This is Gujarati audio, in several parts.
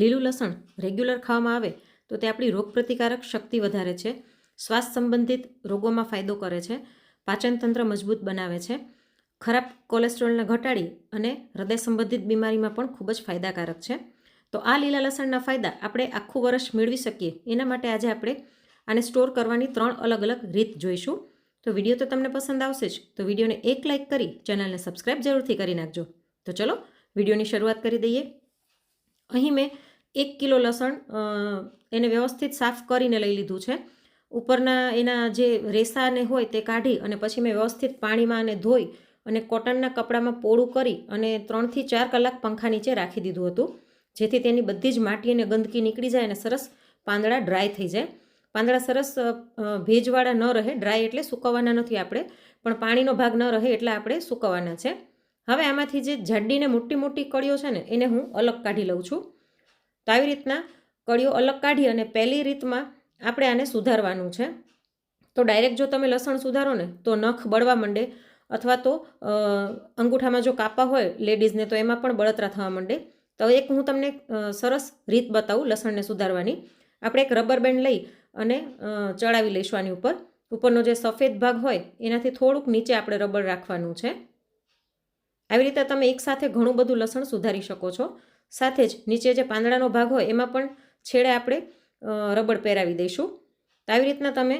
લીલું લસણ રેગ્યુલર ખાવામાં આવે તો તે આપણી રોગપ્રતિકારક શક્તિ વધારે છે, શ્વાસ સંબંધિત રોગોમાં ફાયદો કરે છે, પાચનતંત્ર મજબૂત બનાવે છે, ખરાબ કોલેસ્ટ્રોલને ઘટાડી અને હૃદય સંબંધિત બીમારીમાં પણ ખૂબ જ ફાયદાકારક છે. તો આ લીલા લસણના ફાયદા આપણે આખું વર્ષ મેળવી શકીએ એના માટે આજે આપણે આને સ્ટોર કરવાની 3 અલગ અલગ રીત જોઈશું. તો વિડીયો તો તમને પસંદ આવશે જ, તો વિડીયોને એક લાઇક કરી ચેનલને સબસ્ક્રાઈબ જરૂરથી કરી નાખજો. તો ચલો વિડીયોની શરૂઆત કરી દઈએ. અહીં મેં 1 કિલો લસણ એને વ્યવસ્થિત સાફ કરીને લઈ લીધું છે. ઉપરના એના જે રેસાને હોય તે કાઢી અને પછી મેં વ્યવસ્થિત પાણીમાં આને ધોઈ અને કોટનના કપડામાં પોળું કરી અને 3 થી 4 કલાક પંખા નીચે રાખી દીધું હતું, જેથી તેની બધી જ માટી અને ગંદકી નીકળી જાય અને સરસ પાંદડા ડ્રાય થઈ જાય. પાંદડા સરસ ભેજવાળા ન રહે, ડ્રાય એટલે સૂકવવાના નથી આપણે, પણ પાણીનો ભાગ ન રહે એટલે આપણે સૂકવવાના છે. હવે આમાંથી જે જાડીને મોટી મોટી કળીઓ છે ને એને હું અલગ કાઢી લઉં છું. તો આવી રીતના કળીઓ અલગ કાઢી અને પહેલી રીતમાં આપણે આને સુધારવાનું છે. તો ડાયરેક્ટ જો તમે લસણ સુધારો ને તો નખ બળવા માંડે, અથવા તો અંગૂઠામાં જો કાપા હોય લેડીઝને તો એમાં પણ બળતરા થવા માંડે. તો એક હું તમને સરસ રીત બતાવું લસણને સુધારવાની. આપણે એક રબર બેન્ડ લઈ અને ચડાવી લઈશું આની ઉપર. ઉપરનો જે સફેદ ભાગ હોય એનાથી થોડુંક નીચે આપણે રબર રાખવાનું છે. આવી રીતે તમે એકસાથે ઘણું બધું લસણ સુધારી શકો છો. સાથે જ નીચે જે પાંદડાનો ભાગ હોય એમાં પણ છેડે આપણે રબર પહેરાવી દઈશું. તો આવી રીતના તમે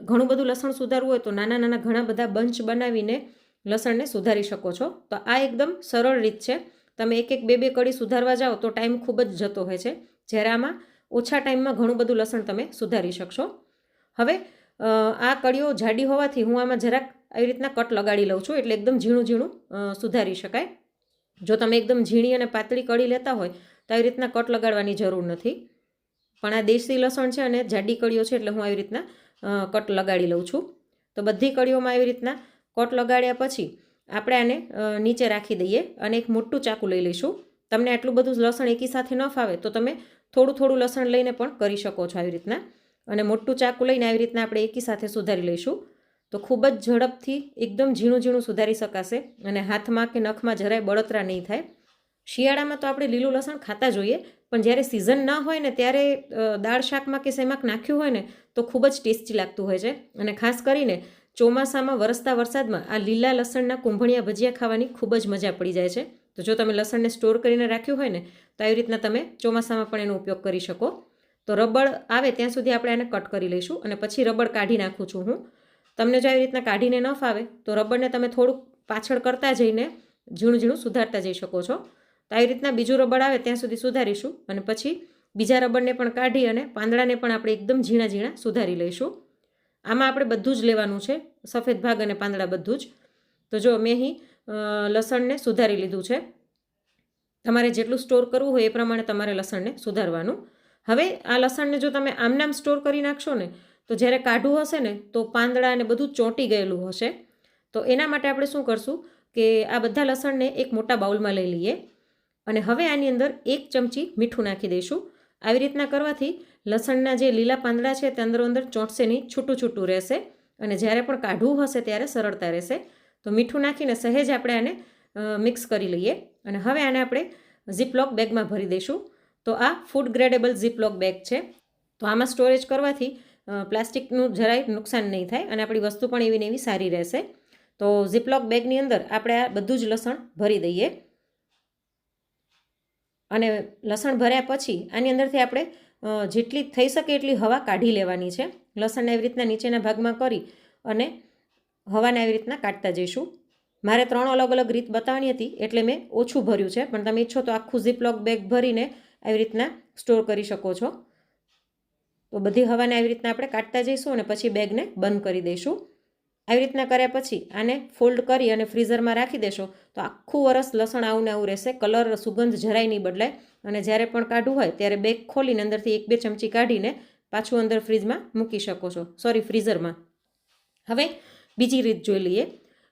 ઘણું બધું લસણ સુધારવું હોય તો નાના નાના ઘણા બધા બંચ બનાવીને લસણને સુધારી શકો છો. તો આ એકદમ સરળ રીત છે. તમે એક એક બે બે કળી સુધારવા જાઓ તો ટાઈમ ખૂબ જ જતો હોય છે, જ્યારે આમાં ઓછા ટાઈમમાં ઘણું બધું લસણ તમે સુધારી શકશો. હવે આ કળીઓ જાડી હોવાથી હું આમાં જરાક આવી રીતના કટ લગાડી લઉં છું, એટલે એકદમ ઝીણું ઝીણું સુધારી શકાય. જો તમે એકદમ ઝીણી અને પાતળી કળી લેતા હોય તો આવી રીતના કટ લગાડવાની જરૂર નથી. પણ આ દેશી લસણ છે અને જાડી કળીઓ છે એટલે હું આવી રીતના કટ લગાડી લઉં છું. તો બધી કળીઓમાં આવી રીતના કટ લગાડ્યા પછી આપણે આને નીચે રાખી દઈએ અને એક મોટું ચાકુ લઈ લઈશું. તમને આટલું બધું લસણ એકી સાથે ન ફાવે તો તમે થોડું થોડું લસણ લઈને પણ કરી શકો છો આવી રીતના. અને મોટું ચાકુ લઈને આવી રીતના આપણે એકી સાથે સુધારી લઈશું. તો ખૂબ જ ઝડપથી એકદમ ઝીણું ઝીણું સુધારી શકાશે અને હાથમાં કે નખમાં જરાય બળતરા નહીં થાય. શિયાળામાં તો આપણે લીલું લસણ ખાતા જોઈએ, પણ જ્યારે સિઝન ન હોય ને ત્યારે દાળ શાકમાં કે શેમાં નાખ્યું હોય ને તો ખૂબ જ ટેસ્ટી લાગતું હોય છે. અને ખાસ કરીને ચોમાસામાં વરસતા વરસાદમાં આ લીલા લસણના કુંભણિયા ભજીયા ખાવાની ખૂબ જ મજા પડી જાય છે. તો જો તમે લસણને સ્ટોર કરીને રાખ્યું હોય ને તો આવી રીતના તમે ચોમાસામાં પણ એનો ઉપયોગ કરી શકો. તો રબડ આવે ત્યાં સુધી આપણે આને કટ કરી લઈશું અને પછી રબડ કાઢી નાખું છું હું. તમને જો આવી રીતના કાઢીને ન ફાવે તો રબરને તમે થોડુંક પાછળ કરતા જઈને ઝીણું ઝીણું સુધારતા જઈ શકો છો. તો આવી રીતના બીજું રબડ આવે ત્યાં સુધી સુધારીશું અને પછી બીજા રબરને પણ કાઢી અને પાંદડાને પણ આપણે એકદમ ઝીણા ઝીણા સુધારી લઈશું. આમાં આપણે બધું જ લેવાનું છે, સફેદ ભાગ અને પાંદડા બધું જ. તો જો મેં અહીં લસણને સુધારી લીધું છે. તમારે જેટલું સ્ટોર કરવું હોય એ પ્રમાણે તમારે લસણને સુધારવાનું. હવે આ લસણને જો તમે આમનામ સ્ટોર કરી નાખશો ને તો જ્યારે કાઢવું હશે ને તો પાંદડા અને બધું ચોંટી ગયેલું હશે. તો એના માટે આપણે શું કરશું કે આ બધા લસણને એક મોટા બાઉલમાં લઈ લઈએ અને હવે આની અંદર 1 ચમચી મીઠું નાખી દઈશું. આવી રીતના કરવાથી લસણના જે લીલા પાંદડા છે તે અંદરો અંદર ચોંટશે નહીં, છૂટું છૂટું રહેશે અને જ્યારે પણ કાઢવું હશે ત્યારે સરળતા રહેશે. તો મીઠું નાખીને સહેજ આપણે આને મિક્સ કરી લઈએ અને હવે આને આપણે ઝીપલોક બેગમાં ભરી દઈશું. તો આ ફૂડ ગ્રેડેબલ ઝીપલોક બેગ છે. તો આમાં સ્ટોરેજ કરવાથી પ્લાસ્ટિકનું જરાય નુકસાન નહીં થાય અને આપણી વસ્તુ પણ એવી ને એવી સારી રહેશે. તો ઝીપલોક બેગની અંદર આપણે આ બધું જ લસણ ભરી દઈએ અને લસણ ભર્યા પછી આની અંદરથી આપણે જેટલી થઈ શકે એટલી હવા કાઢી લેવાની છે. લસણને એવી રીતના નીચેના ભાગમાં કરી અને હવાને આવી રીતના કાઢતા જઈશું. મારે 3 અલગ અલગ રીત બતાવવાની હતી એટલે મેં ઓછું ભર્યું છે, પણ તમે ઈચ્છો તો આખું ઝીપલોક બેગ ભરીને આવી રીતના સ્ટોર કરી શકો છો. તો બધી હવાને આવી રીતના આપણે કાઢતા જઈશું અને પછી બેગને બંધ કરી દઈશું. આવી રીતના કર્યા પછી આને ફોલ્ડ કરી અને ફ્રીઝરમાં રાખી દેશો તો આખું વરસ લસણ આવું ને આવું રહેશે. કલર, સુગંધ જરાય નહીં બદલાય અને જ્યારે પણ કાઢવું હોય ત્યારે બેગ ખોલીને અંદરથી 1-2 ચમચી કાઢીને પાછું અંદર ફ્રીઝમાં મૂકી શકો છો, ફ્રીઝરમાં. હવે બીજી રીત જોઈ લઈએ.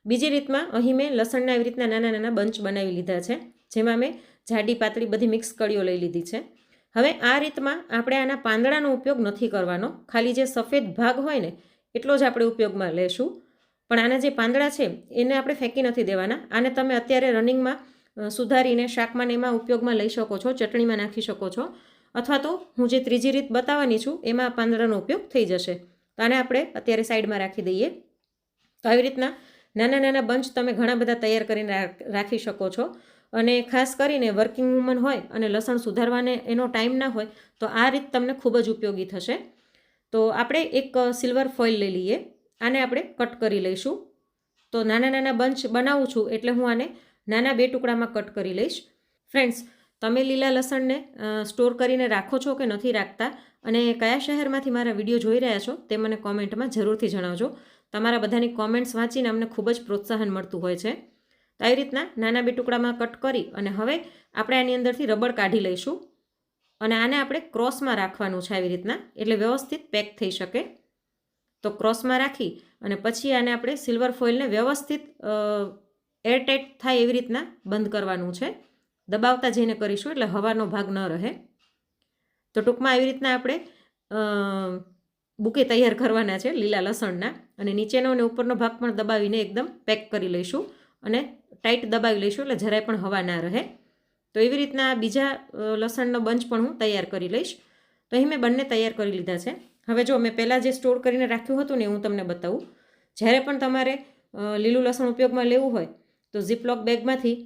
બીજી રીતમાં અહીં મેં લસણના આવી રીતના નાના નાના બંચ બનાવી લીધા છે, જેમાં મેં જાડી પાતળી બધી મિક્સ કળીઓ લઈ લીધી છે. હવે આ રીતમાં આપણે આના પાંદડાનો ઉપયોગ નથી કરવાનો, ખાલી જે સફેદ ભાગ હોય ને એટલો જ આપણે ઉપયોગમાં લેશું. પણ આના જે પાંદડા છે એને આપણે ફેંકી નથી દેવાના. આને તમે અત્યારે રનિંગમાં સુધારીને શાકમાં ને એમાં ઉપયોગમાં લઈ શકો છો, ચટણીમાં નાખી શકો છો, અથવા તો હું જે ત્રીજી રીત બતાવવાની છું એમાં પાંદડાનો ઉપયોગ થઈ જશે. તો આને આપણે અત્યારે સાઈડમાં રાખી દઈએ. તો આવી રીતના નાના નાના બંચ તમે ઘણા બધા તૈયાર કરીને રાખી શકો છો. અને ખાસ કરીને વર્કિંગ વુમન હોય અને લસણ સુધારવાને એનો ટાઈમ ના હોય તો આ રીત તમને ખૂબ જ ઉપયોગી થશે. તો આપણે એક સિલ્વર ફોઇલ લઈ લઈએ. આને આપણે કટ કરી લઈશું. તો નાના નાના બંચ બનાવું છું એટલે હું આને નાના 2 ટુકડામાં કટ કરી લઈશ. ફ્રેન્ડ્સ, તમે લીલા લસણને સ્ટોર કરીને રાખો છો કે નથી રાખતા, અને કયા શહેરમાંથી મારા વિડીયો જોઈ રહ્યા છો તે મને કોમેન્ટમાં જરૂરથી જણાવજો. તમારા બધાની કોમેન્ટ્સ વાંચીને અમને ખૂબ જ પ્રોત્સાહન મળતું હોય છે. તો આવી રીતના નાના 2 ટુકડામાં કટ કરી અને હવે આપણે આની અંદરથી રબડ કાઢી લઈશું. અને આને આપણે ક્રોસમાં રાખવાનું છે આવી રીતના, એટલે વ્યવસ્થિત પેક થઈ શકે. તો ક્રોસમાં રાખી અને પછી આને આપણે સિલ્વર ફોઇલને વ્યવસ્થિત એરટાઇટ થાય એવી રીતના બંધ કરવાનું છે. દબાવતા જઈને કરીશું એટલે હવાનો ભાગ ન રહે. તો ટૂંકમાં આવી રીતના આપણે બુકે તૈયાર કરવાના છે લીલા લસણના, અને નીચેનો અને ઉપરનો ભાગ પણ દબાવીને એકદમ પેક કરી લઈશું અને ટાઈટ દબાવી લઈશું એટલે જરાય પણ હવા ના રહે. તો એવી રીતના બીજા લસણનો બંચ પણ હું તૈયાર કરી લઈશ. તો અહીં મેં બંને તૈયાર કરી લીધા છે. હવે જો મેં પહેલાં જે સ્ટોર કરીને રાખ્યું હતું ને હું તમને બતાવું. જ્યારે પણ તમારે લીલું લસણ ઉપયોગમાં લેવું હોય તો ઝીપલોક બેગમાંથી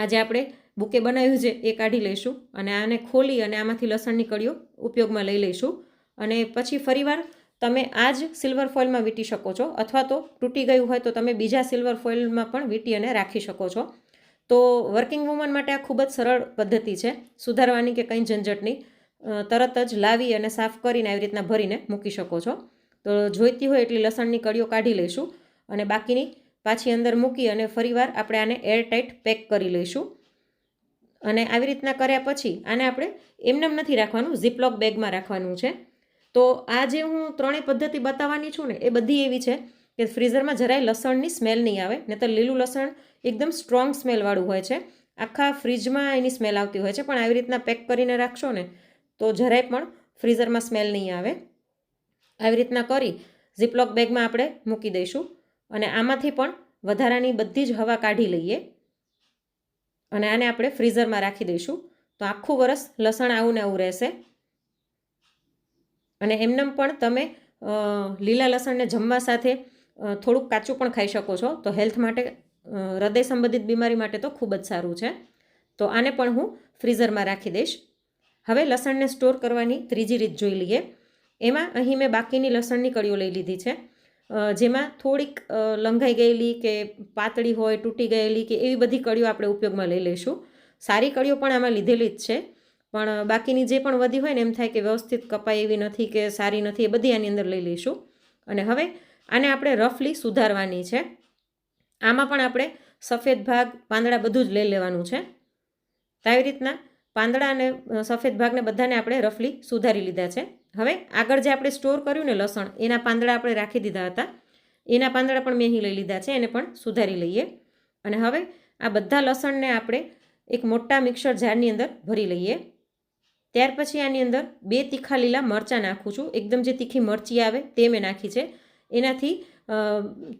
આજે આપણે બુકે બનાવ્યું છે એ કાઢી લઈશું અને આને ખોલી અને આમાંથી લસણની કળીઓ ઉપયોગમાં લઈ લઈશું. અને પછી ફરીવાર તમે આ જ સિલ્વર ફોઇલમાં વીંટી શકો છો, અથવા તો તૂટી ગયું હોય તો તમે બીજા સિલ્વર ફોઇલમાં પણ વીંટી અને રાખી શકો છો. તો વર્કિંગ વુમન માટે આ ખૂબ જ સરળ પદ્ધતિ છે, સુધારવાની કે કંઈ ઝંઝટ નહીં. તરત જ લાવી અને સાફ કરીને આવી રીતના ભરીને મૂકી શકો છો. તો જોઈતી હોય એટલી લસણની કળીઓ કાઢી લઈશું અને બાકીની પાછી અંદર મૂકી અને ફરીવાર આપણે આને એરટાઇટ પેક કરી લઈશું. અને આવી રીતના કર્યા પછી આને આપણે એમનેમ નથી રાખવાનું, ઝીપલોક બેગમાં રાખવાનું છે. તો આ જે હું 3 પદ્ધતિ બતાવવાની છું ને એ બધી એવી છે કે ફ્રીઝરમાં જરાય લસણની સ્મેલ નહીં આવે. નહીંતર લીલું લસણ એકદમ સ્ટ્રોંગ સ્મેલવાળું હોય છે, આખા ફ્રીજમાં એની સ્મેલ આવતી હોય છે. પણ આવી રીતના પેક કરીને રાખશો ને તો જરાય પણ ફ્રીઝરમાં સ્મેલ નહીં આવે. આવી રીતના કરી ઝીપલોક બેગમાં આપણે મૂકી દઈશું અને આમાંથી પણ વધારાની બધી જ હવા કાઢી લઈએ અને આને આપણે ફ્રીઝરમાં રાખી દઈશું. તો આખું વરસ લસણ આવું ને આવું રહેશે. અને એમનેમ પણ તમે લીલા લસણને જમવા સાથે થોડુંક કાચું પણ ખાઈ શકો છો. તો હેલ્થ માટે, હૃદય સંબંધિત બીમારી માટે તો ખૂબ જ સારું છે. તો આને પણ હું ફ્રીઝરમાં રાખી દઈશ. હવે લસણને સ્ટોર કરવાની ત્રીજી રીત જોઈ લઈએ. એમાં અહીં મેં બાકીની લસણની કળીઓ લઈ લીધી છે, જેમાં થોડીક લંઘાઈ ગયેલી કે પાતળી હોય, તૂટી ગયેલી કે એવી બધી કળીઓ આપણે ઉપયોગમાં લઈ લઈશું. સારી કળીઓ પણ આમાં લીધેલી જ છે, પણ બાકીની જે પણ વધી હોય ને એમ થાય કે વ્યવસ્થિત કપાય એવી નથી કે સારી નથી, એ બધી આની અંદર લઈ લઈશું. અને હવે આને આપણે રફલી સુધારવાની છે. આમાં પણ આપણે સફેદ ભાગ, પાંદડા બધું જ લઈ લેવાનું છે. તો આવી રીતના પાંદડા અને સફેદ ભાગને બધાને આપણે રફલી સુધારી લીધા છે. હવે આગળ જે આપણે સ્ટોર કર્યું ને લસણ, એના પાંદડા આપણે રાખી દીધા હતા, એના પાંદડા પણ મેં અહીં લઈ લીધા છે, એને પણ સુધારી લઈએ. અને હવે આ બધા લસણને આપણે એક મોટા મિક્સર જારની અંદર ભરી લઈએ. ત્યાર પછી આની અંદર 2 તીખા લીલા મરચાં નાખું છું. એકદમ જે તીખી મરચી આવે તે મેં નાખી છે. એનાથી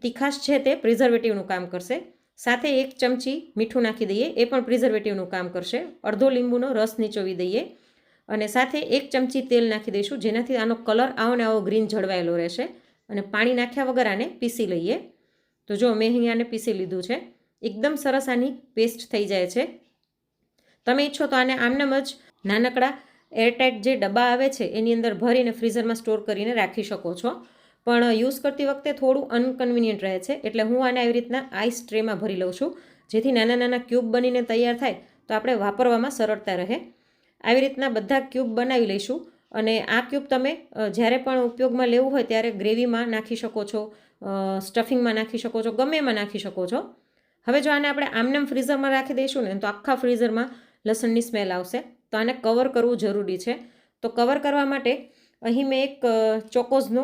તીખાશ છે તે પ્રિઝર્વેટિવનું કામ કરશે. સાથે 1 ચમચી મીઠું નાખી દઈએ, એ પણ પ્રિઝર્વેટિવનું કામ કરશે. અડધો લીંબુનો રસ નીચોવી દઈએ અને સાથે 1 ચમચી તેલ નાખી દઈશું, જેનાથી આનો કલર આવો ને આવો ગ્રીન જળવાયેલો રહેશે. અને પાણી નાખ્યા વગર આને પીસી લઈએ. તો જો મેં અહીં આને પીસી લીધું છે. એકદમ સરસ આની પેસ્ટ થઈ જાય છે. તમે ઈચ્છો તો આને આમનામ જ નાનકડા એરટાઇટ જે ડબ્બા આવે છે એની અંદર ભરીને ફ્રીઝરમાં સ્ટોર કરીને રાખી શકો છો. પણ યુઝ કરતી વખતે થોડું અનકન્વિનિયન્ટ રહે છે, એટલે હું આને આવી રીતના આઈસ ટ્રેમાં ભરી લઉં છું, જેથી નાના નાના ક્યુબ બનીને તૈયાર થાય તો આપણે વાપરવામાં સરળતા રહે. આવી રીતના બધા ક્યુબ બનાવી લઈશું. અને આ ક્યુબ તમે જ્યારે પણ ઉપયોગમાં લેવું હોય ત્યારે ગ્રેવીમાં નાખી શકો છો, સ્ટફિંગમાં નાખી શકો છો, ગમે એમાં નાખી શકો છો. હવે જો આને આપણે આમનેમ ફ્રીઝરમાં રાખી દઈશું ને તો આખા ફ્રીઝરમાં લસણની સ્મેલ આવશે. તો આને કવર કરવું જરૂરી છે. તો કવર કરવા માટે અહીં મેં એક ચોકોઝનો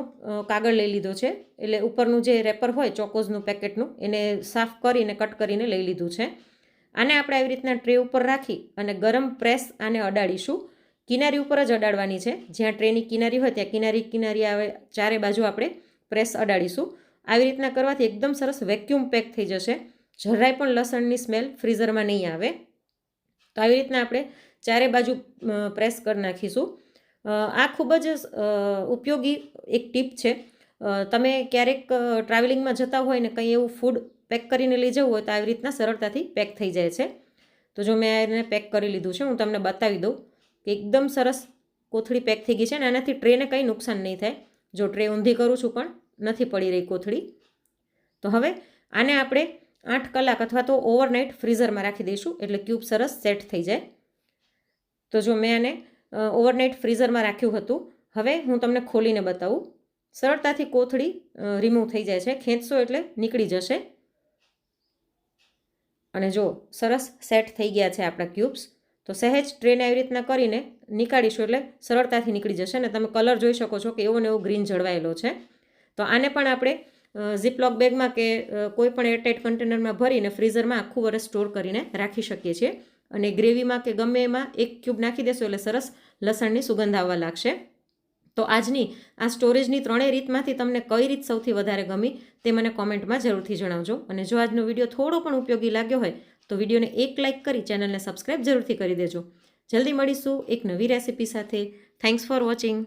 કાગળ લઈ લીધો છે, એટલે ઉપરનું જે રેપર હોય ચોકોઝનું પેકેટનું, એને સાફ કરીને કટ કરીને લઈ લીધું છે. આને આપણે આવી રીતના ટ્રે ઉપર રાખી અને ગરમ પ્રેસ આને અડાડીશું. કિનારી ઉપર જ અડાડવાની છે, જ્યાં ટ્રેની કિનારી હોય ત્યાં કિનારી આવે, ચારે બાજુ આપણે પ્રેસ અડાડીશું. આવી રીતના કરવાથી એકદમ સરસ વેક્યુમ પેક થઈ જશે જરાય પણ લસણની સ્મેલ ફ્રીઝરમાં નહીં આવે. તો આવી રીતના આપણે ચારે બાજુ પ્રેસ કરી નાખીશું. આ ખૂબ જ ઉપયોગી એક ટીપ છે. તમે ક્યારેક ટ્રાવેલિંગમાં જતા હોય ને કંઈ એવું ફૂડ પેક કરીને લઈ જવું હોય તો આવી રીતના સરળતાથી પેક થઈ જાય છે. તો જો મેં એને પેક કરી લીધું છે, હું તમને બતાવી દઉં કે એકદમ સરસ કોથળી પેક થઈ ગઈ છે. અને આનાથી ટ્રેને કંઈ નુકસાન નહીં થાય. જો ટ્રે ઊંધી કરું છું પણ નથી પડી રહી કોથળી. તો હવે આને આપણે 8 કલાક અથવા તો ઓવરનાઇટ ફ્રીઝરમાં રાખી દઈશું, એટલે ક્યુબ સરસ સેટ થઈ જાય. તો જો મેં આને ઓવરનાઇટ ફ્રીઝરમાં રાખ્યું હતું. હવે હું તમને ખોલીને બતાવું. સરળતાથી કોથળી રિમૂવ થઈ જાય છે, ખેંચશો એટલે નીકળી જશે. અને જો સરસ સેટ થઈ ગયા છે આપણા ક્યુબ્સ. તો સહેજ ટ્રેને આવી રીતના કરીને નીકાળીશું એટલે સરળતાથી નીકળી જશે. અને તમે કલર જોઈ શકો છો કે એવો ને એવો ગ્રીન જળવાયેલો છે. તો આને પણ આપણે ઝીપલોક બેગમાં કે કોઈ પણ એરટાઇટ કન્ટેનરમાં ભરીને ફ્રીઝરમાં આખું વર્ષ સ્ટોર કરીને રાખી શકીએ છીએ. અને ગ્રેવીમાં કે ગમે એમાં એક ક્યુબ નાખી દેશો એટલે સરસ લસણની સુગંધ આવવા લાગશે. તો આજની આ સ્ટોરેજની 3 રીતમાંથી તમને કઈ રીત સૌથી વધારે ગમી તે મને કોમેન્ટમાં જરૂરથી જણાવજો. અને જો આજનો વિડીયો થોડો પણ ઉપયોગી લાગ્યો હોય તો વિડીયોને એક લાઇક કરી ચેનલને સબસ્ક્રાઈબ જરૂરથી કરી દેજો. જલ્દી મળીશું એક નવી રેસિપી સાથે. Thanks for watching.